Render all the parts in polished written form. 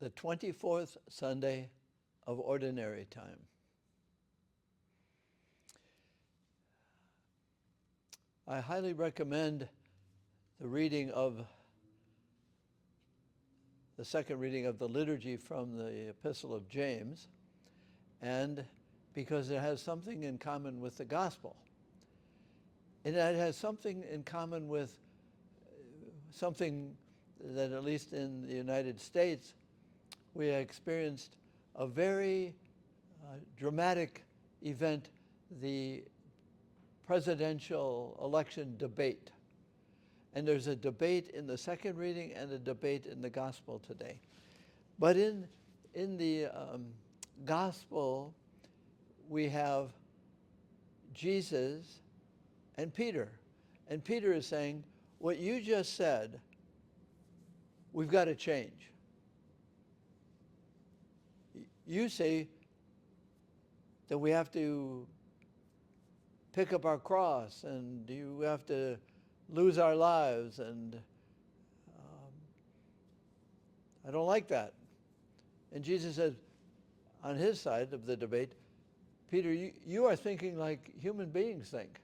the 24th Sunday of Ordinary Time. I highly recommend the reading of the second reading of the liturgy from the Epistle of James, and because it has something in common with the Gospel. And it has something in common with something that, at least in the United States, we experienced a very dramatic event, the presidential election debate. And there's a debate in the second reading and a debate in the Gospel today. But in the Gospel, we have Jesus and Peter. And Peter is saying, what you just said, we've got to change. You say that we have to pick up our cross and you have to lose our lives, and I don't like that. And Jesus says, on his side of the debate, Peter, you are thinking like human beings think,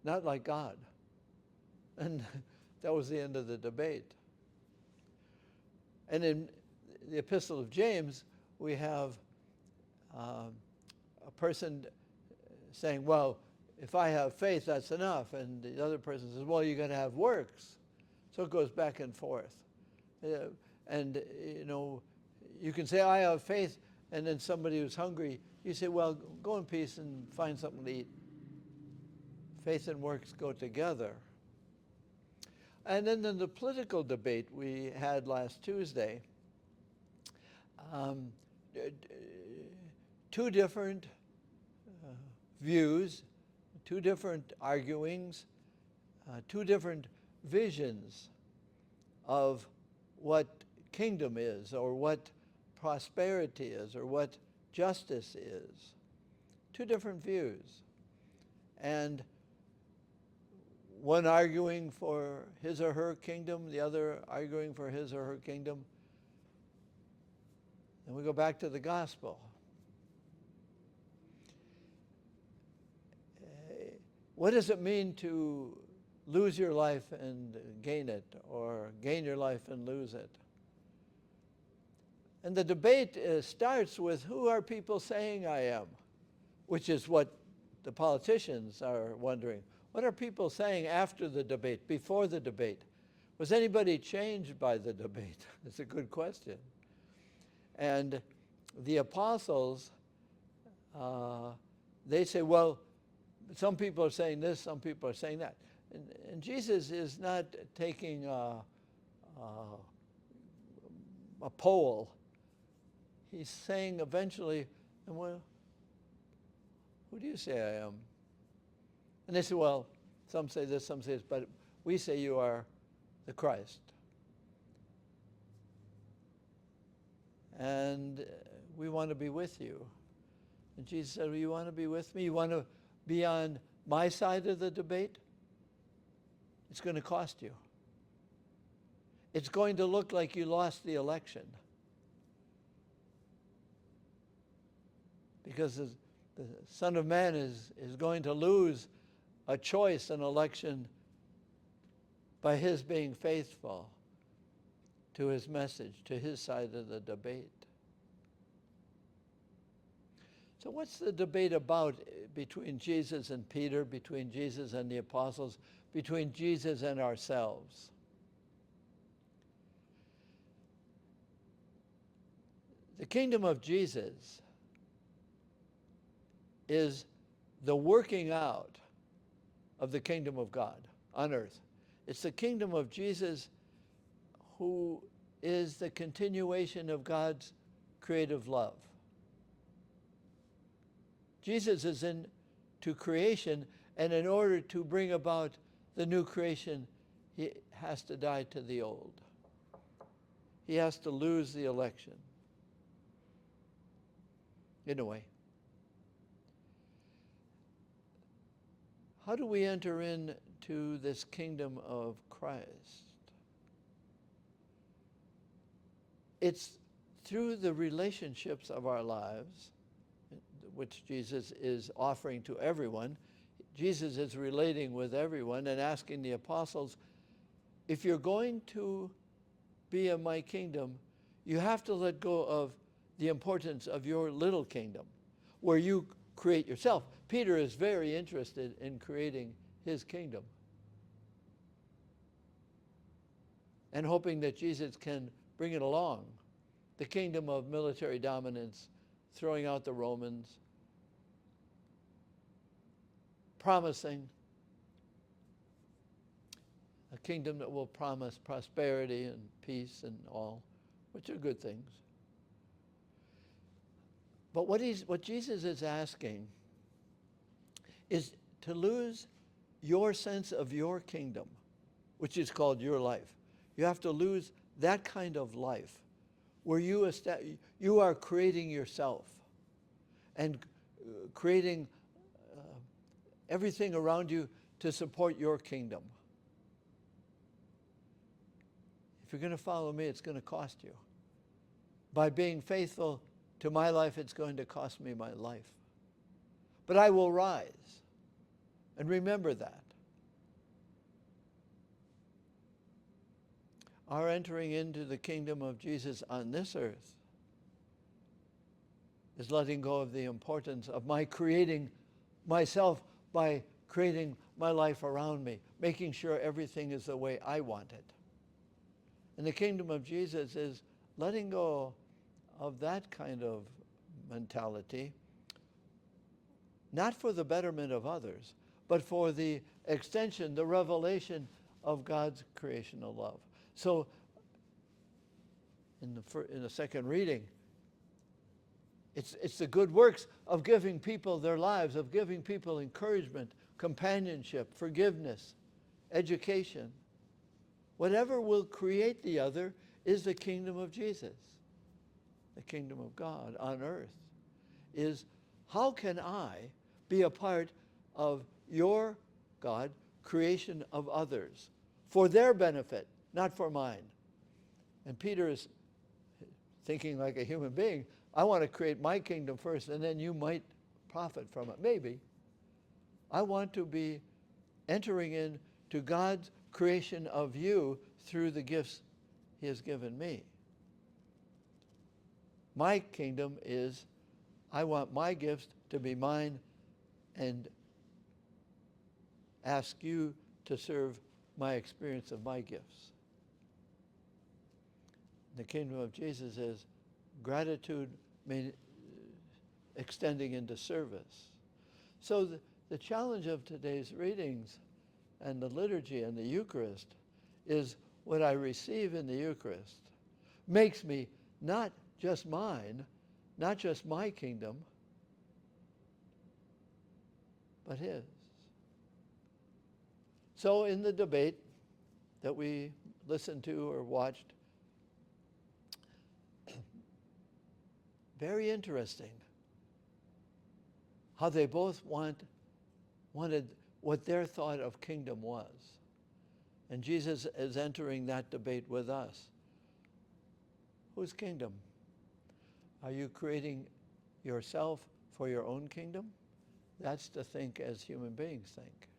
not like God. And that was the end of the debate. And in the Epistle of James, we have a person saying, well, if I have faith, that's enough. And the other person says, well, you're going to have works. So it goes back and forth. And, you can say, I have faith, and then somebody who's hungry, you say, well, go in peace and find something to eat. Faith and works go together. And then in the political debate we had last Tuesday, two different views, two different arguings, two different visions of what kingdom is, or what prosperity is, or what justice is. Two different views. And one arguing for his or her kingdom, the other arguing for his or her kingdom. And we go back to the gospel. What does it mean to lose your life and gain it, or gain your life and lose it? And the debate starts with, who are people saying I am? Which is what the politicians are wondering. What are people saying after the debate, before the debate? Was anybody changed by the debate? It's a good question. And the apostles, they say, well, some people are saying this, some people are saying that. And Jesus is not taking a poll. He's saying eventually, well, who do you say I am? And they say, well, some say this, some say this, but we say you are the Christ. And we want to be with you. And Jesus said, well, you want to be with me? You want to be on my side of the debate? It's going to cost you. It's going to look like you lost the election. Because the Son of Man is going to lose a choice, an election, by his being faithful to his message, to his side of the debate. So what's the debate about between Jesus and Peter, between Jesus and the apostles, between Jesus and ourselves? The kingdom of Jesus is the working out of the kingdom of God on earth. It's the kingdom of Jesus, who is the continuation of God's creative love. Jesus is into creation, and in order to bring about the new creation, he has to die to the old. He has to lose the election, in a way. How do we enter into this kingdom of Christ? it's through the relationships of our lives, which Jesus is offering to everyone. Jesus is relating with everyone and asking the apostles, if you're going to be in my kingdom, you have to let go of the importance of your little kingdom, where you create yourself. Peter is very interested in creating his kingdom and hoping that Jesus can bring it along. The kingdom of military dominance, throwing out the Romans, promising a kingdom that will promise prosperity and peace and all, which are good things. But what Jesus is asking is to lose your sense of your kingdom, which is called your life. You have to lose that kind of life where you are creating yourself and creating everything around you to support your kingdom. If you're going to follow me, it's going to cost you. By being faithful to my life, it's going to cost me my life. But I will rise. And remember that. Our entering into the kingdom of Jesus on this earth is letting go of the importance of my creating myself by creating my life around me, making sure everything is the way I want it. And the kingdom of Jesus is letting go of that kind of mentality, not for the betterment of others, but for the extension, the revelation of God's creational love. So in the second reading, it's the good works of giving people their lives, of giving people encouragement, companionship, forgiveness, education. Whatever will create the other is the kingdom of Jesus. The kingdom of God on earth is, how can I be a part of your, God, creation of others for their benefit, not for mine? And Peter is thinking like a human being. I want to create my kingdom first, and then you might profit from it. Maybe. I want to be entering into God's creation of you through the gifts he has given me. My kingdom is, I want my gifts to be mine and ask you to serve my experience of my gifts. The kingdom of Jesus is gratitude extending into service. So the challenge of today's readings and the liturgy and the Eucharist is what I receive in the Eucharist makes me not just mine, not just my kingdom, but his. So in the debate that we listened to or watched, very interesting how they both wanted what their thought of kingdom was. And Jesus is entering that debate with us. Whose kingdom? Are you creating yourself for your own kingdom? That's to think as human beings think.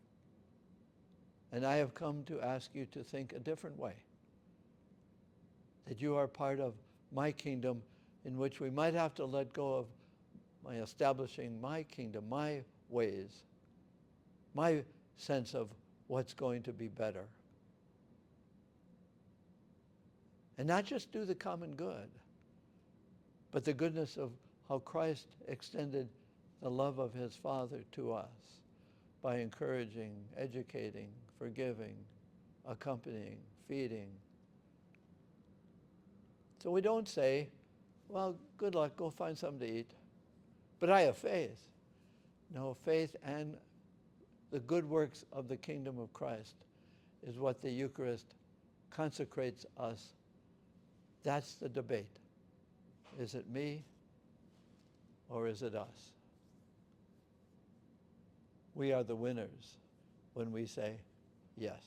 And I have come to ask you to think a different way. That you are part of my kingdom, in which we might have to let go of my establishing my kingdom, my ways, my sense of what's going to be better. And not just do the common good, but the goodness of how Christ extended the love of his Father to us by encouraging, educating, forgiving, accompanying, feeding. So we don't say, well, good luck, go find something to eat. But I have faith. No, faith and the good works of the kingdom of Christ is what the Eucharist consecrates us. That's the debate. Is it me or is it us? We are the winners when we say yes.